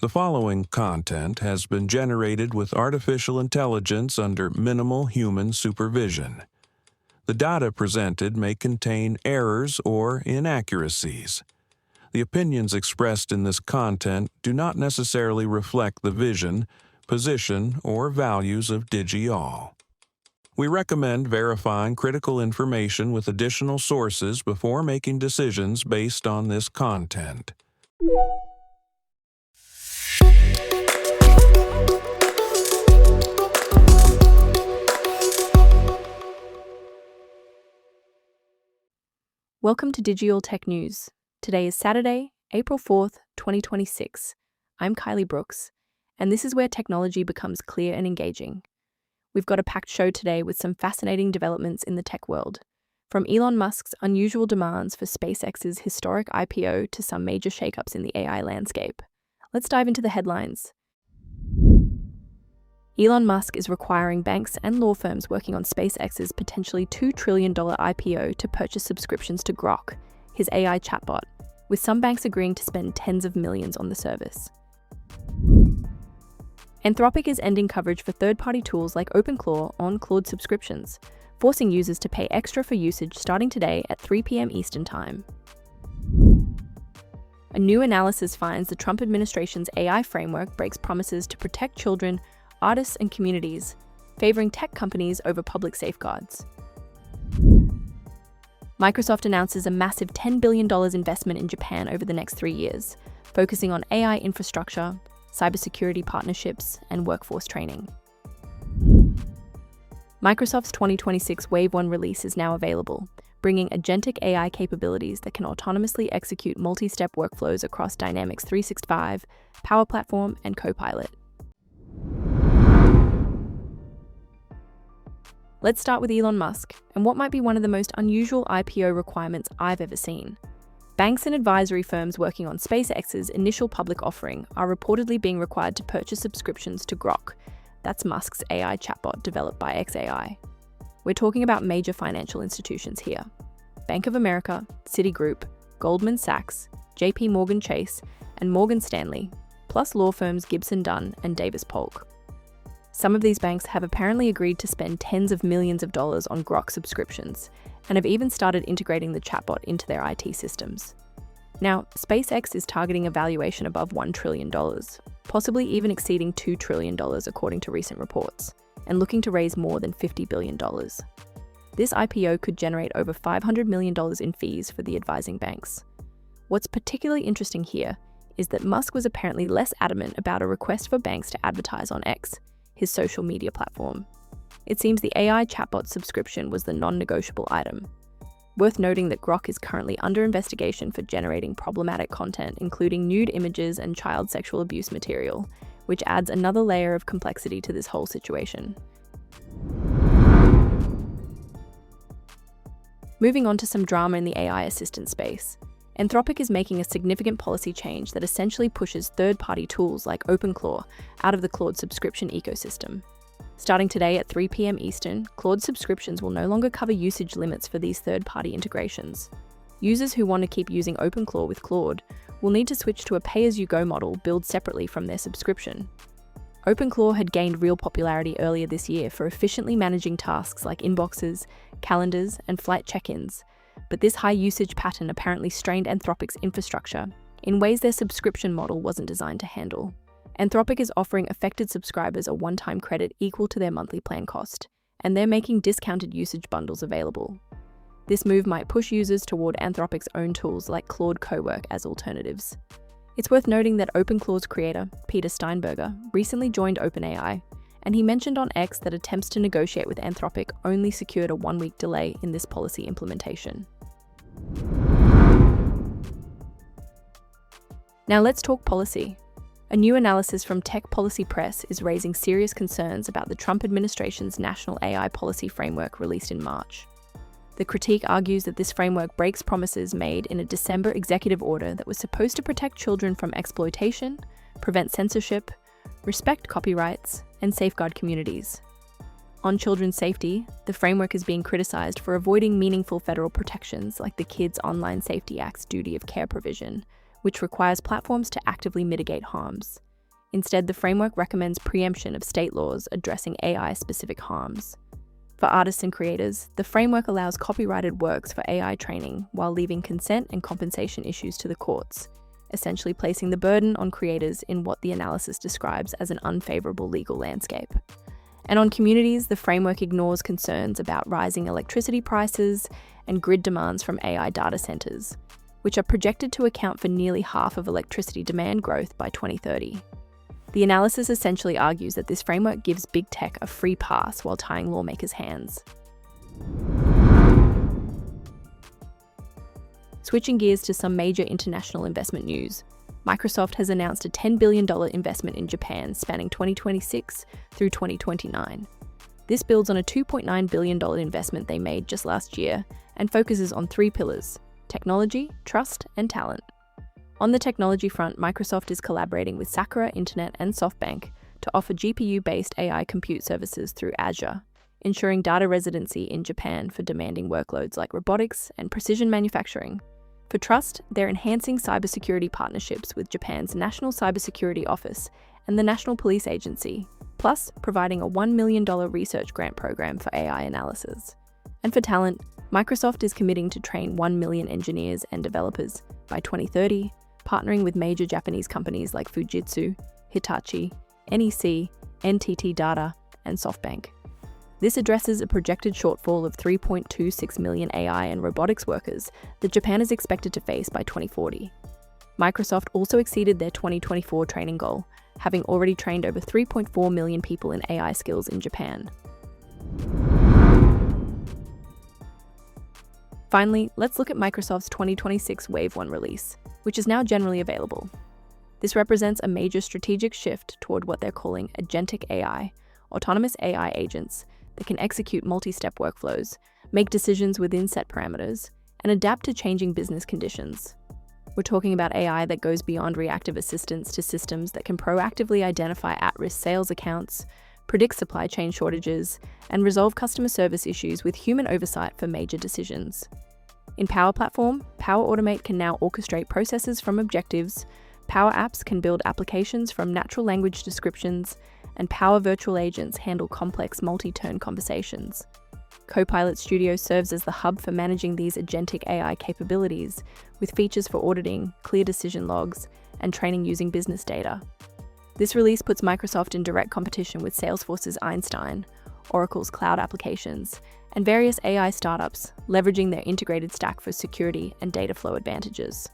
The following content has been generated with artificial intelligence under minimal human supervision. The data presented may contain errors or inaccuracies. The opinions expressed in this content do not necessarily reflect the vision, position, or values of DigiAll. We recommend verifying critical information with additional sources before making decisions based on this content. Welcome to DigiAll Tech News. Today is Saturday, April 4th, 2026. I'm Kylie Brooks, and this is where technology becomes clear and engaging. We've got a packed show today with some fascinating developments in the tech world, from Elon Musk's unusual demands for SpaceX's historic IPO to some major shakeups in the AI landscape. Let's dive into the headlines. Elon Musk is requiring banks and law firms working on SpaceX's potentially $2 trillion IPO to purchase subscriptions to Grok, his AI chatbot, with some banks agreeing to spend tens of millions on the service. Anthropic is ending coverage for third-party tools like OpenClaw on Claude subscriptions, forcing users to pay extra for usage starting today at 3 p.m. Eastern Time. A new analysis finds the Trump administration's AI framework breaks promises to protect children, artists, and communities, favoring tech companies over public safeguards. Microsoft announces a massive $10 billion investment in Japan over the next 3 years, focusing on AI infrastructure, cybersecurity partnerships, and workforce training. Microsoft's 2026 Wave 1 release is now available, bringing agentic AI capabilities that can autonomously execute multi-step workflows across Dynamics 365, Power Platform, and Copilot. Let's start with Elon Musk and what might be one of the most unusual IPO requirements I've ever seen. Banks and advisory firms working on SpaceX's initial public offering are reportedly being required to purchase subscriptions to Grok. That's Musk's AI chatbot developed by xAI. We're talking about major financial institutions here: Bank of America, Citigroup, Goldman Sachs, JP Morgan Chase, and Morgan Stanley, plus law firms Gibson Dunn and Davis Polk. Some of these banks have apparently agreed to spend tens of millions of dollars on Grok subscriptions and have even started integrating the chatbot into their IT systems. Now, SpaceX is targeting a valuation above $1 trillion, possibly even exceeding $2 trillion according to recent reports, and looking to raise more than $50 billion. This IPO could generate over $500 million in fees for the advising banks. What's particularly interesting here is that Musk was apparently less adamant about a request for banks to advertise on X, his social media platform. It seems the AI chatbot subscription was the non-negotiable item. Worth noting that Grok is currently under investigation for generating problematic content, including nude images and child sexual abuse material, which adds another layer of complexity to this whole situation. Moving on to some drama in the AI assistant space. Anthropic is making a significant policy change that essentially pushes third-party tools like OpenClaw out of the Claude subscription ecosystem. Starting today at 3 p.m. Eastern, Claude subscriptions will no longer cover usage limits for these third-party integrations. Users who want to keep using OpenClaw with Claude will need to switch to a pay-as-you-go model billed separately from their subscription. OpenClaw had gained real popularity earlier this year for efficiently managing tasks like inboxes, calendars, and flight check-ins, but this high usage pattern apparently strained Anthropic's infrastructure in ways their subscription model wasn't designed to handle. Anthropic is offering affected subscribers a one-time credit equal to their monthly plan cost, and they're making discounted usage bundles available. This move might push users toward Anthropic's own tools like Claude Cowork as alternatives. It's worth noting that OpenClaw's creator, Peter Steinberger, recently joined OpenAI, and he mentioned on X that attempts to negotiate with Anthropic only secured a one-week delay in this policy implementation. Now let's talk policy. A new analysis from Tech Policy Press is raising serious concerns about the Trump administration's National AI Policy Framework released in March. The critique argues that this framework breaks promises made in a December executive order that was supposed to protect children from exploitation, prevent censorship, respect copyrights, and safeguard communities. On children's safety, the framework is being criticized for avoiding meaningful federal protections like the Kids Online Safety Act's duty of care provision, which requires platforms to actively mitigate harms. Instead, the framework recommends preemption of state laws addressing AI-specific harms. For artists and creators, the framework allows copyrighted works for AI training while leaving consent and compensation issues to the courts, essentially placing the burden on creators in what the analysis describes as an unfavorable legal landscape. And on communities, the framework ignores concerns about rising electricity prices and grid demands from AI data centers, which are projected to account for nearly half of electricity demand growth by 2030. The analysis essentially argues that this framework gives big tech a free pass while tying lawmakers' hands. Switching gears to some major international investment news, Microsoft has announced a $10 billion investment in Japan spanning 2026 through 2029. This builds on a $2.9 billion investment they made just last year and focuses on three pillars: technology, trust, and talent. On the technology front, Microsoft is collaborating with Sakura Internet and SoftBank to offer GPU-based AI compute services through Azure, ensuring data residency in Japan for demanding workloads like robotics and precision manufacturing. For trust, they're enhancing cybersecurity partnerships with Japan's National Cybersecurity Office and the National Police Agency, plus providing a $1 million research grant program for AI analysis. And for talent, Microsoft is committing to train 1 million engineers and developers by 2030, partnering with major Japanese companies like Fujitsu, Hitachi, NEC, NTT Data, and SoftBank. This addresses a projected shortfall of 3.26 million AI and robotics workers that Japan is expected to face by 2040. Microsoft also exceeded their 2024 training goal, having already trained over 3.4 million people in AI skills in Japan. Finally, let's look at Microsoft's 2026 Wave 1 release, which is now generally available. This represents a major strategic shift toward what they're calling agentic AI, autonomous AI agents that can execute multi-step workflows, make decisions within set parameters, and adapt to changing business conditions. We're talking about AI that goes beyond reactive assistance to systems that can proactively identify at-risk sales accounts, predict supply chain shortages, and resolve customer service issues with human oversight for major decisions. In Power Platform, Power Automate can now orchestrate processes from objectives, Power Apps can build applications from natural language descriptions, and Power Virtual Agents handle complex multi-turn conversations. Copilot Studio serves as the hub for managing these agentic AI capabilities, with features for auditing, clear decision logs, and training using business data. This release puts Microsoft in direct competition with Salesforce's Einstein, Oracle's cloud applications, and various AI startups, leveraging their integrated stack for security and data flow advantages.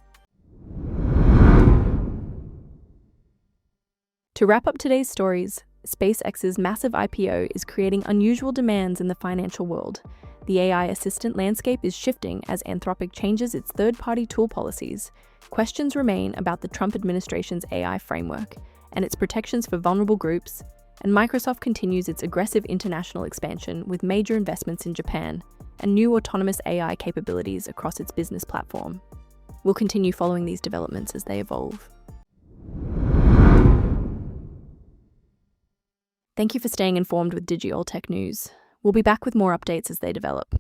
To wrap up today's stories, SpaceX's massive IPO is creating unusual demands in the financial world. The AI assistant landscape is shifting as Anthropic changes its third-party tool policies. Questions remain about the Trump administration's AI framework and its protections for vulnerable groups, and Microsoft continues its aggressive international expansion with major investments in Japan and new autonomous AI capabilities across its business platform. We'll continue following these developments as they evolve. Thank you for staying informed with DigiAll Tech News. We'll be back with more updates as they develop.